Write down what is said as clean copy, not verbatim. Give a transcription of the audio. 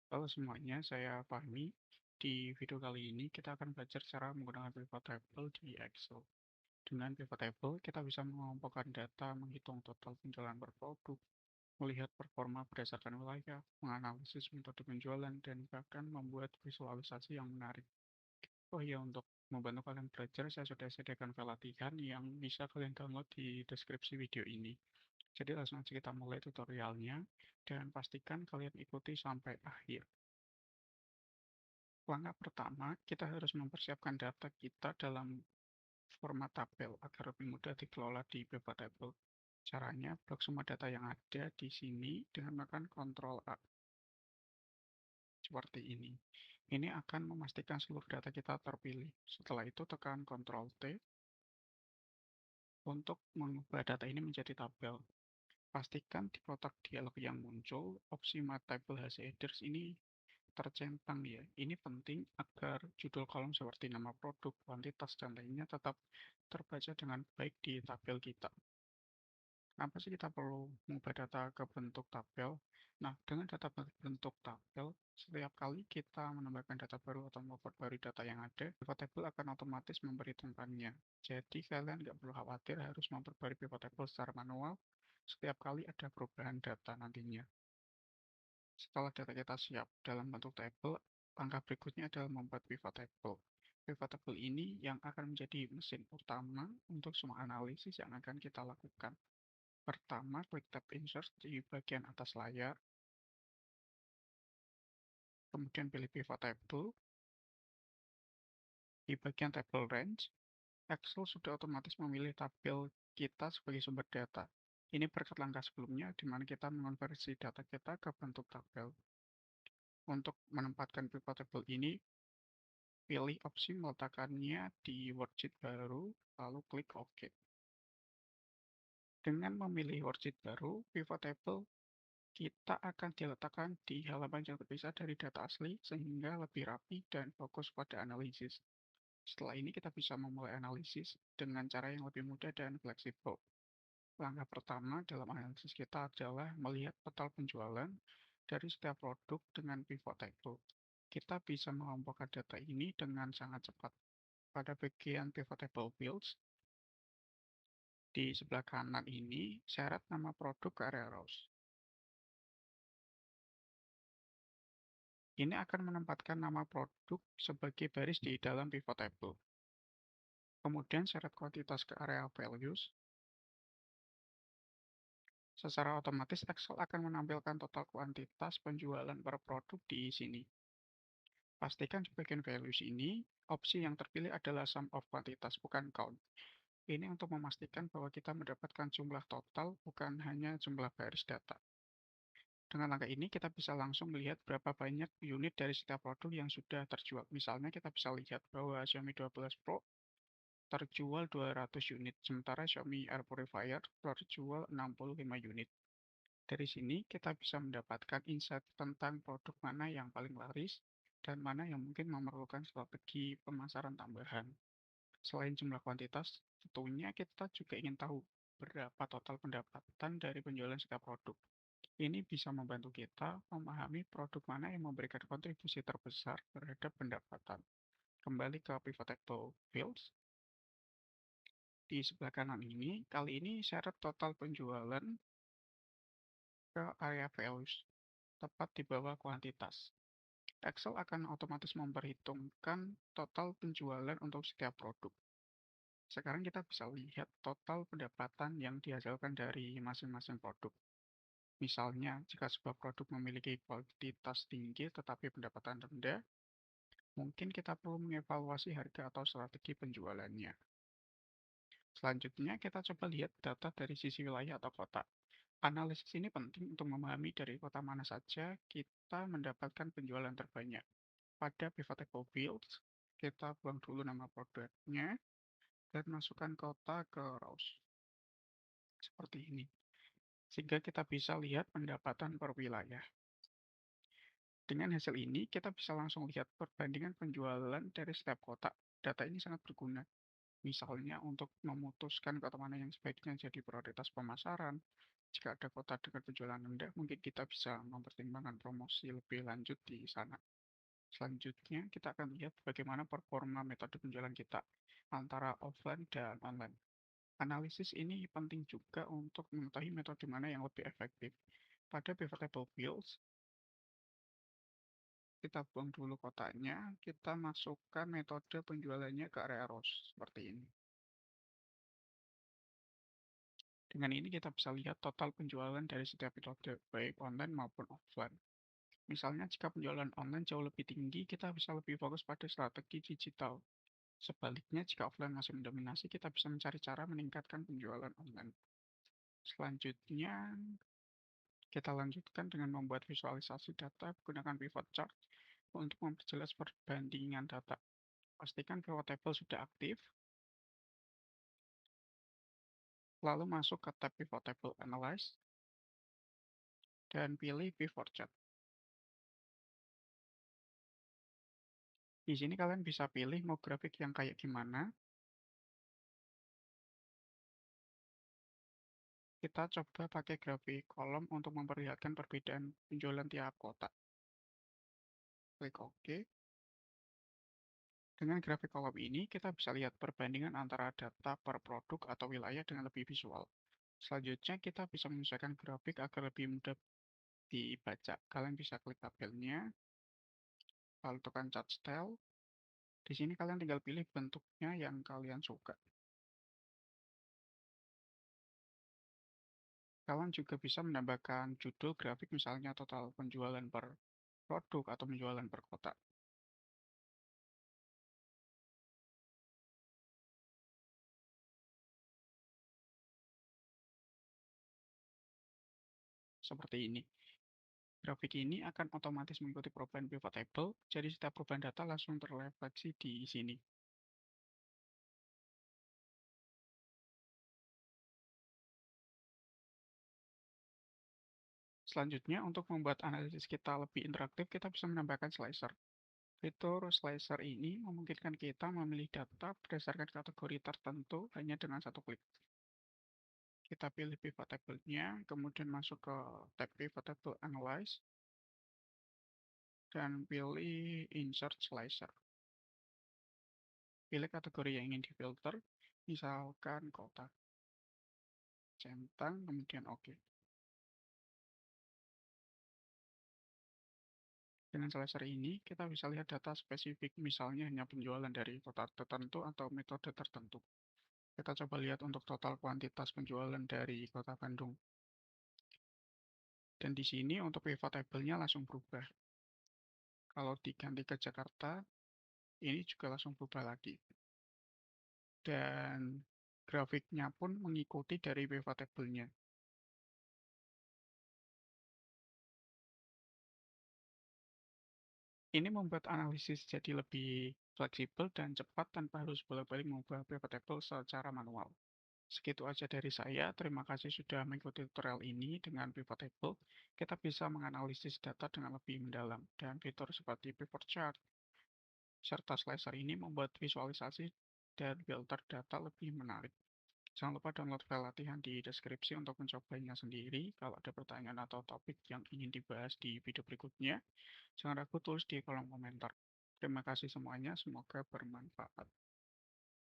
Halo semuanya, saya Fahmi. Di video kali ini kita akan belajar cara menggunakan pivot table di Excel. Dengan pivot table, kita bisa mengelompokkan data, menghitung total penjualan per produk, melihat performa berdasarkan wilayah, menganalisis metode penjualan, dan bahkan membuat visualisasi yang menarik. Oh iya, untuk membantu kalian belajar, saya sudah sediakan file latihan yang bisa kalian download di deskripsi video ini. Jadi langsung saja kita mulai tutorialnya, dan pastikan kalian ikuti sampai akhir. Langkah pertama, kita harus mempersiapkan data kita dalam format tabel agar lebih mudah dikelola di pivot table. Caranya, blok semua data yang ada di sini dengan menekan Ctrl A seperti ini. Ini akan memastikan seluruh data kita terpilih. Setelah itu tekan Ctrl T untuk mengubah data ini menjadi tabel. Pastikan di kotak dialog yang muncul, opsi My Table has headers ini tercentang ya. Ini penting agar judul kolom seperti nama produk, kuantitas, dan lainnya tetap terbaca dengan baik di tabel kita. Kenapa sih kita perlu mengubah data ke bentuk tabel? Nah, dengan data bentuk tabel, setiap kali kita menambahkan data baru atau memperbarui data yang ada, pivot table akan otomatis memperhitungkannya. Jadi kalian nggak perlu khawatir harus memperbarui pivot table secara manual setiap kali ada perubahan data nantinya. Setelah data kita siap dalam bentuk tabel, langkah berikutnya adalah membuat pivot table. Pivot table ini yang akan menjadi mesin utama untuk semua analisis yang akan kita lakukan. Pertama, klik tab Insert di bagian atas layar, kemudian pilih pivot table. Di bagian table range, Excel sudah otomatis memilih tabel kita sebagai sumber data. Ini berkat langkah sebelumnya, di mana kita mengonversi data kita ke bentuk tabel. Untuk menempatkan pivot table ini, pilih opsi meletakkannya di worksheet baru, lalu klik OK. Dengan memilih worksheet baru, pivot table kita akan diletakkan di halaman yang terpisah dari data asli sehingga lebih rapi dan fokus pada analisis. Setelah ini kita bisa memulai analisis dengan cara yang lebih mudah dan fleksibel. Langkah pertama dalam analisis kita adalah melihat total penjualan dari setiap produk dengan pivot table. Kita bisa mengelompokkan data ini dengan sangat cepat. Pada bagian pivot table fields, di sebelah kanan ini, syarat nama produk ke area rows. Ini akan menempatkan nama produk sebagai baris di dalam pivot table. Kemudian syarat kuantitas ke area values. Secara otomatis Excel akan menampilkan total kuantitas penjualan per produk di sini. Pastikan di bagian values ini, opsi yang terpilih adalah sum of kuantitas, bukan count. Ini untuk memastikan bahwa kita mendapatkan jumlah total, bukan hanya jumlah baris data. Dengan langkah ini, kita bisa langsung melihat berapa banyak unit dari setiap produk yang sudah terjual. Misalnya, kita bisa lihat bahwa Xiaomi 12 Pro terjual 200 unit, sementara Xiaomi Air Purifier terjual 65 unit. Dari sini, kita bisa mendapatkan insight tentang produk mana yang paling laris dan mana yang mungkin memerlukan strategi pemasaran tambahan. Selain jumlah kuantitas, tentunya kita juga ingin tahu berapa total pendapatan dari penjualan setiap produk. Ini bisa membantu kita memahami produk mana yang memberikan kontribusi terbesar terhadap pendapatan. Kembali ke pivot table fields, di sebelah kanan ini, kali ini syarat total penjualan ke area values, tepat di bawah kuantitas. Excel akan otomatis memperhitungkan total penjualan untuk setiap produk. Sekarang kita bisa lihat total pendapatan yang dihasilkan dari masing-masing produk. Misalnya, jika sebuah produk memiliki kuantitas tinggi tetapi pendapatan rendah, mungkin kita perlu mengevaluasi harga atau strategi penjualannya. Selanjutnya, kita coba lihat data dari sisi wilayah atau kota. Analisis ini penting untuk memahami dari kota mana saja kita mendapatkan penjualan terbanyak. Pada pivot table fields, kita buang dulu nama produknya dan masukkan kota ke rows. Seperti ini. Sehingga kita bisa lihat pendapatan per wilayah. Dengan hasil ini, kita bisa langsung lihat perbandingan penjualan dari setiap kota. Data ini sangat berguna. Misalnya untuk memutuskan kota mana yang sebaiknya jadi prioritas pemasaran, Jika ada kota dengan penjualan rendah, mungkin kita bisa mempertimbangkan promosi lebih lanjut di sana. Selanjutnya, kita akan lihat bagaimana performa metode penjualan kita antara offline dan online. Analisis ini penting juga untuk mengetahui metode mana yang lebih efektif. Pada pivot table fields, kita buang dulu kotaknya, kita masukkan metode penjualannya ke area rows, seperti ini. Dengan ini kita bisa lihat total penjualan dari setiap metode, baik online maupun offline. Misalnya jika penjualan online jauh lebih tinggi, kita bisa lebih fokus pada strategi digital. Sebaliknya, jika offline masih mendominasi, kita bisa mencari cara meningkatkan penjualan online. Selanjutnya, kita lanjutkan dengan membuat visualisasi data menggunakan pivot chart untuk memperjelas perbandingan data. Pastikan pivot table sudah aktif, lalu masuk ke tab Pivot Table Analyze, dan pilih Pivot Chart. Di sini kalian bisa pilih mau grafik yang kayak gimana. Kita coba pakai grafik kolom untuk memperlihatkan perbedaan penjualan tiap kota. Klik OK. Dengan grafik kolom ini, kita bisa lihat perbandingan antara data per produk atau wilayah dengan lebih visual. Selanjutnya, kita bisa menyesuaikan grafik agar lebih mudah dibaca. Kalian bisa klik tabelnya, lalu tekan chart style. Di sini kalian tinggal pilih bentuknya yang kalian suka. Kalian juga bisa menambahkan judul grafik, misalnya total penjualan per produk atau penjualan per kota. Seperti ini. Grafik ini akan otomatis mengikuti perubahan pivot table, jadi setiap perubahan data langsung terrefleksi di sini. Selanjutnya, untuk membuat analisis kita lebih interaktif, kita bisa menambahkan slicer. Fitur slicer ini memungkinkan kita memilih data berdasarkan kategori tertentu hanya dengan satu klik. Kita pilih pivot table-nya, kemudian masuk ke tab Pivot Table Analyze, dan pilih Insert Slicer. Pilih kategori yang ingin difilter, misalkan kota. Centang, kemudian OK. Dengan slicer ini, kita bisa lihat data spesifik, misalnya hanya penjualan dari kota tertentu atau metode tertentu. Kita coba lihat untuk total kuantitas penjualan dari kota Bandung. Dan di sini untuk pivot table-nya langsung berubah. Kalau diganti ke Jakarta, ini juga langsung berubah lagi. Dan grafiknya pun mengikuti dari pivot table-nya. Ini membuat analisis jadi lebih fleksibel dan cepat tanpa harus bolak-balik mengubah pivot table secara manual. Segitu aja dari saya. Terima kasih sudah mengikuti tutorial ini. Dengan pivot table, kita bisa menganalisis data dengan lebih mendalam. Dan fitur seperti pivot chart serta slicer ini membuat visualisasi dan filter data lebih menarik. Jangan lupa download file latihan di deskripsi untuk mencobanya sendiri. Kalau ada pertanyaan atau topik yang ingin dibahas di video berikutnya, jangan ragu tulis di kolom komentar. Terima kasih semuanya, semoga bermanfaat.